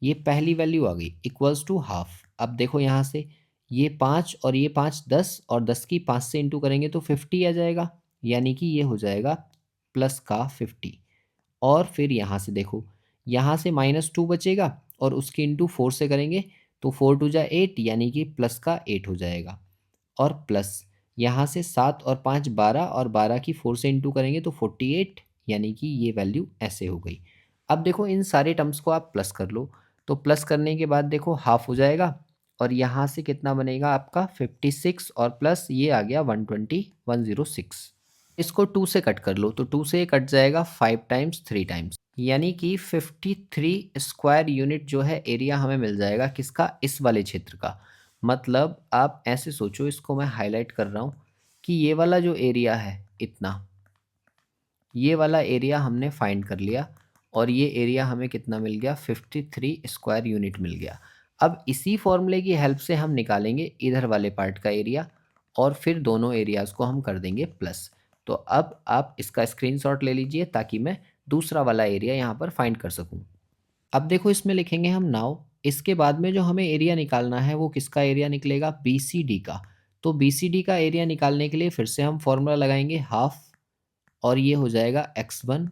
[SPEAKER 1] ये पहली वैल्यू आ गई इक्वल्स टू हाफ। अब देखो यहाँ से ये 5 और ये 5 10 और 10 की 5 से इंटू करेंगे तो 50 आ जाएगा, यानी कि ये हो जाएगा प्लस का 50। और फिर यहाँ से देखो, यहाँ से -2 बचेगा और उसके इंटू 4 से करेंगे तो 4 2 जा 8 यानी कि प्लस का 8 हो जाएगा। और प्लस यहाँ से 7 और 5 12 और 12 की 4 से इंटू करेंगे तो 48 यानी कि ये वैल्यू ऐसे हो गई। अब देखो इन सारे टर्म्स को आप प्लस कर लो, तो प्लस करने के बाद देखो हाफ हो जाएगा और यहाँ से कितना बनेगा आपका 56 और प्लस ये आ गया 120 106। इसको 2 से कट कर लो तो 2 से कट जाएगा 5 टाइम्स 3 टाइम्स, यानी कि 53 स्क्वायर यूनिट जो है एरिया हमें मिल जाएगा किसका, इस वाले क्षेत्र का। मतलब आप ऐसे सोचो, इसको मैं हाईलाइट कर रहा हूँ कि ये वाला जो एरिया है इतना, ये वाला एरिया हमने फाइंड कर लिया और ये एरिया हमें कितना मिल गया 53 स्क्वायर यूनिट मिल गया। अब इसी फॉर्मूले की हेल्प से हम निकालेंगे इधर वाले पार्ट का एरिया और फिर दोनों एरियाज़ को हम कर देंगे प्लस। तो अब आप इसका स्क्रीनशॉट ले लीजिए ताकि मैं दूसरा वाला एरिया यहाँ पर फाइंड कर सकूँ। अब देखो इसमें लिखेंगे हम नाउ, इसके बाद में जो हमें एरिया निकालना है वो किसका एरिया निकलेगा, बी सी डी का। तो बी सी डी का एरिया निकालने के लिए फिर से हम फॉर्मूला लगाएंगे हाफ और ये हो जाएगा x1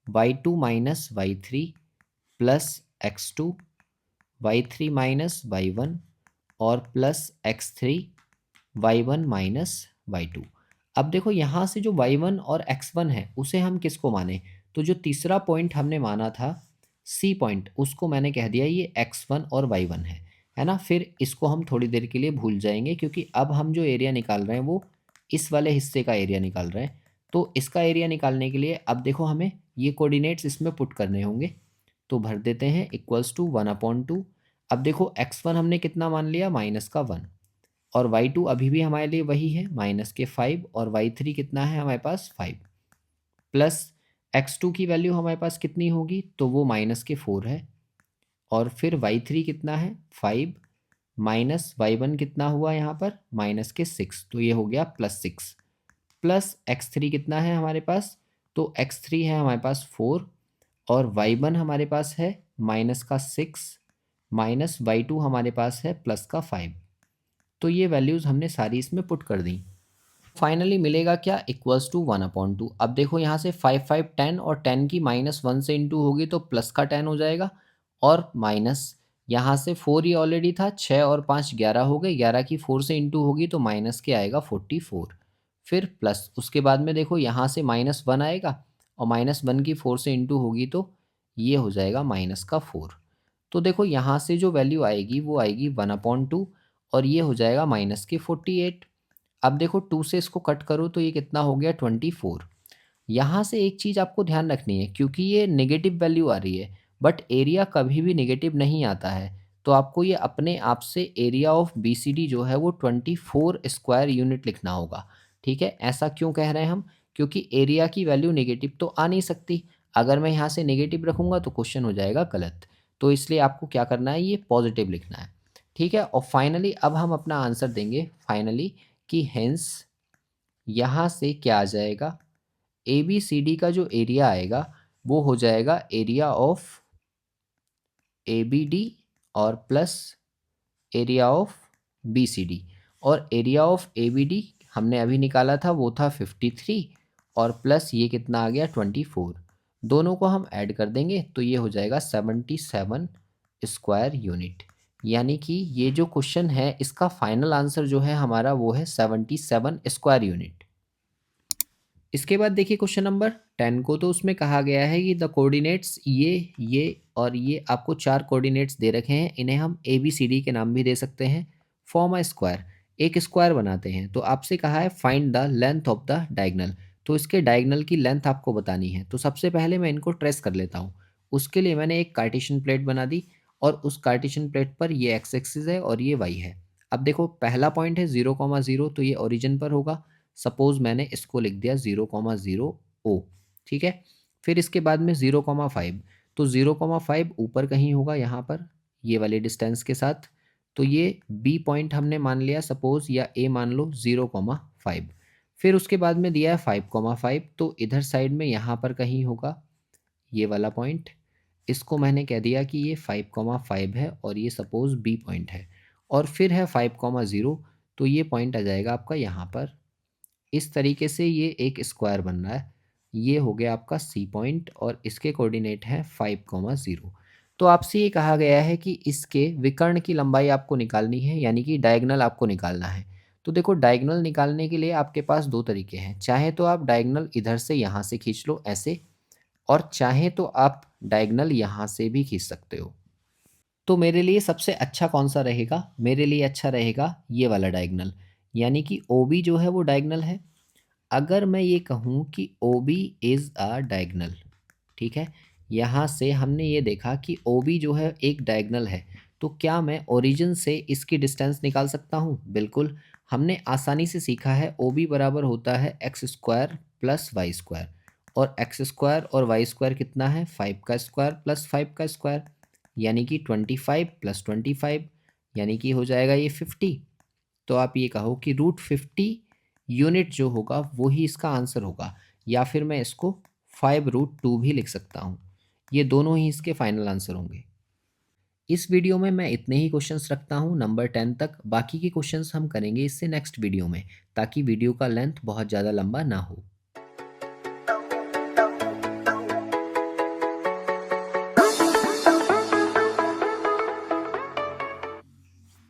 [SPEAKER 1] y2 minus y3 plus x2 y3 minus y1 और plus x3 y1 minus y2। अब देखो यहाँ से जो y1 और x1 है उसे हम किसको माने, तो जो तीसरा पॉइंट हमने माना था C पॉइंट, उसको मैंने कह दिया ये x1 और y1 है ना। फिर इसको हम थोड़ी देर के लिए भूल जाएंगे क्योंकि अब हम जो एरिया निकाल रहे हैं वो इस वाले हिस्से का एरिया निकाल रहे हैं। तो इसका एरिया निकालने के लिए अब देखो हमें ये कोऑर्डिनेट्स इसमें पुट करने होंगे, तो भर देते हैं इक्वल्स टू 1/2। अब देखो x1 हमने कितना मान लिया माइनस का 1 और y2 अभी भी हमारे लिए वही है माइनस के 5 और y3 कितना है हमारे पास 5 प्लस x2 की वैल्यू हमारे पास कितनी होगी, तो वो माइनस के 4 है और फिर y3 कितना है 5 माइनस y1 कितना हुआ यहाँ पर माइनस के 6, तो ये हो गया +6 प्लस x3 कितना है हमारे पास, तो x3 है हमारे पास 4 और y1 हमारे पास है माइनस का 6 माइनस y2 हमारे पास है प्लस का 5। तो ये वैल्यूज़ हमने सारी इसमें पुट कर दी। फाइनली मिलेगा क्या, इक्वल्स टू 1/2। अब देखो यहाँ से 5 5 10 और 10 की -1 से इंटू होगी तो प्लस का 10 हो जाएगा और माइनस यहाँ से 4 ये ऑलरेडी था, 6 और 5 11 हो गए, 11 की 4 से इंटू होगी तो माइनस के आएगा 44। फिर प्लस उसके बाद में देखो यहाँ से -1 आएगा और -1 की 4 से इंटू होगी तो ये हो जाएगा माइनस का 4। तो देखो यहाँ से जो वैल्यू आएगी वो आएगी 1/2 और ये हो जाएगा माइनस के 48। अब देखो 2 से इसको कट करो तो ये कितना हो गया 24। यहाँ से एक चीज़ आपको ध्यान रखनी है क्योंकि ये नेगेटिव वैल्यू आ रही है बट एरिया कभी भी नेगेटिव नहीं आता है, तो आपको ये अपने आप से एरिया ऑफ BCD जो है वो 24 स्क्वायर यूनिट लिखना होगा। ठीक है, ऐसा क्यों कह रहे हैं हम, क्योंकि एरिया की वैल्यू नेगेटिव तो आ नहीं सकती। अगर मैं यहाँ से नेगेटिव रखूँगा तो क्वेश्चन हो जाएगा गलत, तो इसलिए आपको क्या करना है, ये पॉजिटिव लिखना है। ठीक है, और फाइनली अब हम अपना आंसर देंगे फाइनली कि हेंस यहाँ से क्या आ जाएगा, ए बी सी डी का जो एरिया आएगा वो हो जाएगा area of A B D और plus area of B C D. और area of A B D हमने अभी निकाला था, वो था 53 और प्लस ये कितना आ गया 24। दोनों को हम ऐड कर देंगे तो ये हो जाएगा 77 स्क्वायर यूनिट। यानी कि ये जो क्वेश्चन है इसका फाइनल आंसर जो है हमारा वो है 77 स्क्वायर यूनिट। इसके बाद देखिए क्वेश्चन नंबर 10 को, तो उसमें कहा गया है कि द कोऑर्डिनेट्स ये और ये आपको 4 कोऑर्डिनेट्स दे रखे हैं, इन्हें हम ए बी सी डी के नाम भी दे सकते हैं। फॉर्म अ स्क्वायर, एक स्क्वायर बनाते हैं। तो आपसे कहा है find the length of the diagonal, तो इसके डायगनल की लेंथ आपको बतानी है। तो सबसे पहले मैं इनको ट्रेस कर लेता हूँ। उसके लिए मैंने एक कार्टेशियन प्लेट बना दी और उस कार्टेशियन प्लेट पर ये एक्स एक्सिस है और ये वाई है। अब देखो पहला पॉइंट है 0,0, तो ये ओरिजिन पर होगा। सपोज मैंने इसको लिख दिया 0,0 ओ, ठीक है। फिर इसके बाद में 0,5, तो 0,5 ऊपर कहीं होगा यहाँ पर ये वाले डिस्टेंस के साथ। तो ये बी पॉइंट हमने मान लिया सपोज, या ए मान लो 0,5। फिर उसके बाद में दिया है 5,5, तो इधर साइड में यहाँ पर कहीं होगा ये वाला पॉइंट। इसको मैंने कह दिया कि ये 5,5 है और ये सपोज बी पॉइंट है। और फिर है 5,0, तो ये पॉइंट आ जाएगा आपका यहाँ पर। इस तरीके से ये एक स्क्वायर बन रहा है। ये हो गया आपका सी पॉइंट और इसके कोऑर्डिनेट है 5,0। तो आपसे ये कहा गया है कि इसके विकर्ण की लंबाई आपको निकालनी है, यानी कि डायगोनल आपको निकालना है। तो देखो डायगोनल निकालने के लिए आपके पास दो तरीके हैं। चाहे तो आप डायगोनल इधर से यहाँ से खींच लो ऐसे, और चाहे तो आप डायगोनल यहाँ से भी खींच सकते हो। तो मेरे लिए सबसे अच्छा कौन सा रहेगा? मेरे लिए अच्छा रहेगा ये वाला डायगोनल, यानी कि ओ बी जो है वो डायगोनल है। अगर मैं ये कहूँ कि O B is a diagonal, ठीक है, यहाँ से हमने ये देखा कि ओ बी जो है एक डायगोनल है, तो क्या मैं ओरिजिन से इसकी डिस्टेंस निकाल सकता हूँ? बिल्कुल। हमने आसानी से सीखा है ओ बी बराबर होता है x square plus y square, और एक्स स्क्वायर और वाई स्क्वायर कितना है 5 का स्क्वायर प्लस 5 का स्क्वायर, यानी कि 25 प्लस 25, यानी कि हो जाएगा ये 50। तो आप ये कहो कि √50 यूनिट जो होगा वो ही इसका आंसर होगा, या फिर मैं इसको 5√2 भी लिख सकता हूँ। ये दोनों ही इसके फाइनल आंसर होंगे। इस वीडियो में मैं इतने ही क्वेश्चंस रखता हूँ नंबर 10 तक। बाकी के क्वेश्चंस हम करेंगे इससे नेक्स्ट वीडियो में, ताकि वीडियो का लेंथ बहुत ज़्यादा लंबा ना हो।